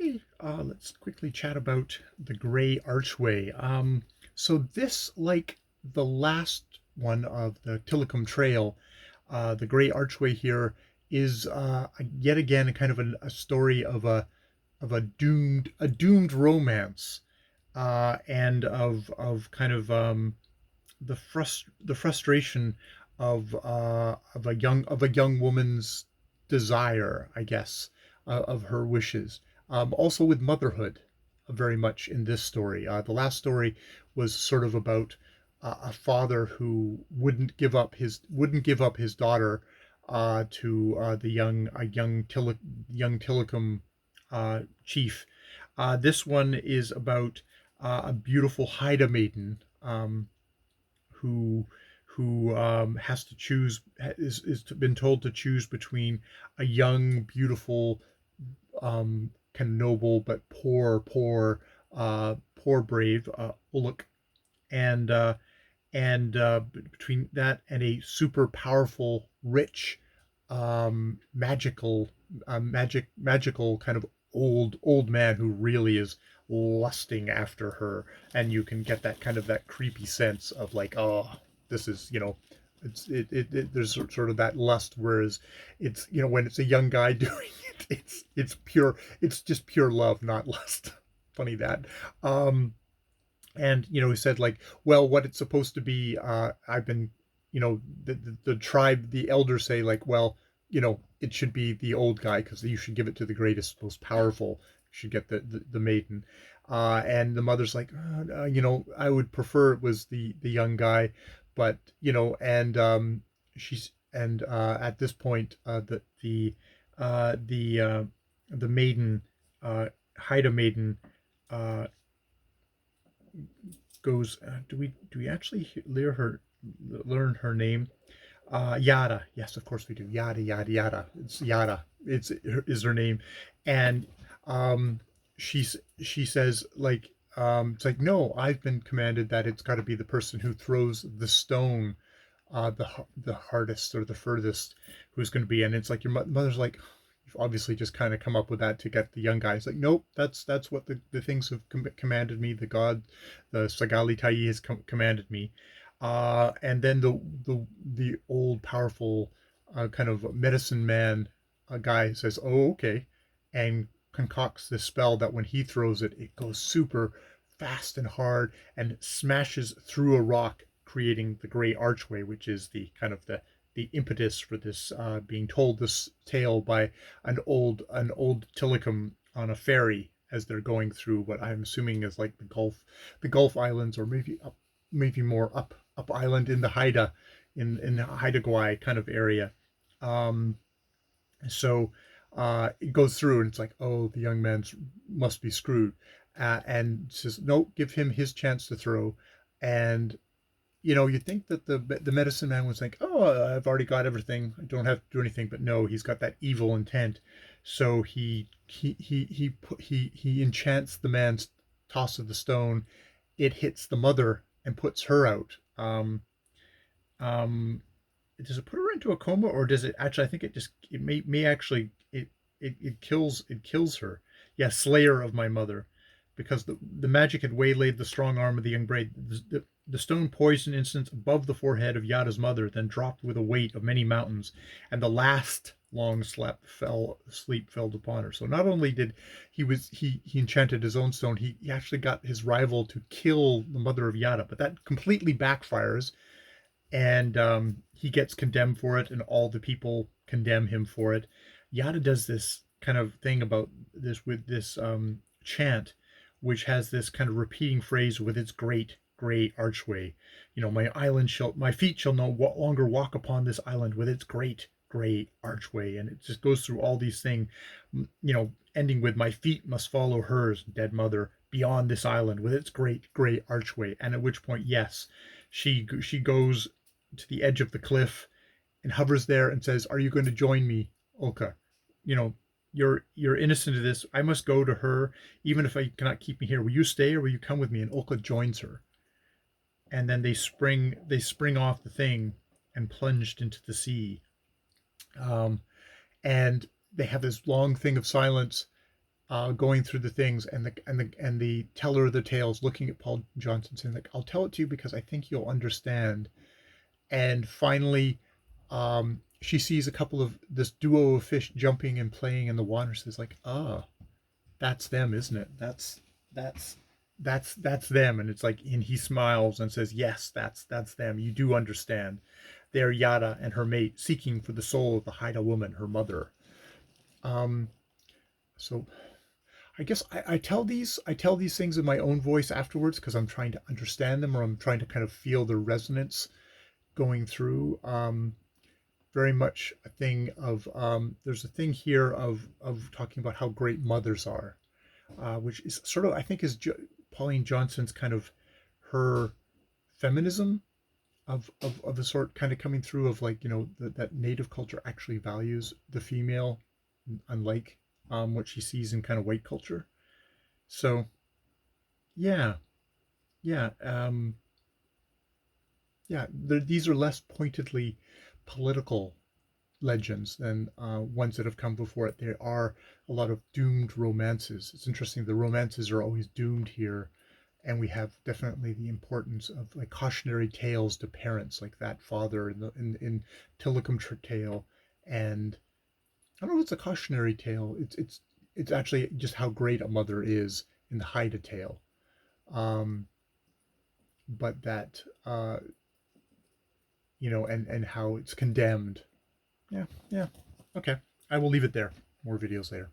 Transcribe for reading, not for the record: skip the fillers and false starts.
Hey, let's quickly chat about the Gray Archway. So this, like the last one of the Tillicum Trail, the Gray Archway here is yet again a kind of a story of a doomed romance, and of kind of the frustration of a young woman's desire, I guess, of her wishes. Also with motherhood, very much in this story. The last story was sort of about a father who wouldn't give up his daughter to the young Tillicum chief. This one is about a beautiful Haida maiden, who has to choose is been told to choose between a young, beautiful, kind of noble but poor brave, Uluk, and between that and a super powerful, rich, magical kind of old man who really is lusting after her, and you can get that kind of that creepy sense of like, oh, this is, there's sort of that lust, whereas it's, when it's a young guy doing it, it's just pure love, not lust. Funny that. And he said, like, well, what it's supposed to be, I've been, the tribe, the elders say, like, well, it should be the old guy, because you should give it to the greatest, most powerful. You should get the maiden. And the mother's like, I would prefer it was the young guy, but she's and at this point, the maiden, Haida maiden, uh, goes. Do we actually learn her name? Yada. Yes, of course we do. Yada yada yada. It's Yada. Is her name, and she says, like, it's like, no, I've been commanded that it's got to be the person who throws the stone, the hardest or the furthest, who's going to be. And it's like your mother's like, you've obviously just kind of come up with that to get the young guy. It's like, nope, that's what the things have commanded me. The Sagali Tai has commanded me. And then the old powerful, kind of medicine man, guy says, oh, okay, and concocts this spell that when he throws it, it goes super fast and hard and smashes through a rock, creating the Gray Archway, which is the kind of the impetus for this, being told this tale by an old Tillicum on a ferry as they're going through what I'm assuming is like the Gulf Islands, or maybe more up island in the Haida, in the Haida Gwaii kind of area. Um, so it goes through, and it's like, oh, the young man must be screwed, and says, no, give him his chance to throw. And you think that the medicine man was like, oh, I've already got everything, I don't have to do anything. But no, he's got that evil intent. So he enchants the man's toss of the stone. It hits the mother and puts her out. Um, does it put her into a coma, or does it actually? I think it may actually, it kills her. Yeah, slayer of my mother, because the magic had waylaid the strong arm of the young bride. The stone poised an instant above the forehead of Yada's mother, then dropped with a weight of many mountains, and the last long sleep fell upon her. So not only did he enchanted his own stone, he actually got his rival to kill the mother of Yada, but that completely backfires, and he gets condemned for it, and all the people condemn him for it. Yada does this kind of thing about this with this, chant, which has this kind of repeating phrase with its great gray archway. My feet shall no longer walk upon this island with its great gray archway, and it just goes through all these things, ending with, my feet must follow hers, dead mother, beyond this island with its great gray archway. And at which point, yes, she goes to the edge of the cliff and hovers there and says, are you going to join me, Ulka? you know you're innocent of this. I must go to her, even if I cannot keep me here. Will you stay, or will you come with me? And Ulka joins her, and then they spring off the thing and plunged into the sea. um, and they have this long thing of silence, going through the things, and the teller of the tales looking at Paul Johnson saying like, I'll tell it to you because I think you'll understand. And finally, she sees a couple of this duo of fish jumping and playing in the water. She's like, ah, that's them, isn't it? That's that's them. And it's like, and he smiles and says, yes, that's them. You do understand. They're Yada and her mate seeking for the soul of the Haida woman, her mother. Um, so I guess I tell these things in my own voice afterwards because I'm trying to understand them, or I'm trying to kind of feel the resonance going through. Very much a thing of there's a thing here of talking about how great mothers are, which is sort of, I think, is Pauline Johnson's kind of her feminism of the sort kind of coming through of like, that native culture actually values the female, unlike what she sees in kind of white culture. So yeah, yeah, yeah. These are less pointedly political legends than ones that have come before it. There are a lot of doomed romances. It's interesting. The romances are always doomed here, and we have definitely the importance of like cautionary tales to parents, like that father in Tillicum tale, and I don't know if it's a cautionary tale. It's actually just how great a mother is in the Haida tale. Um, but that and how it's condemned. Yeah, yeah. Okay, I will leave it there. More videos later.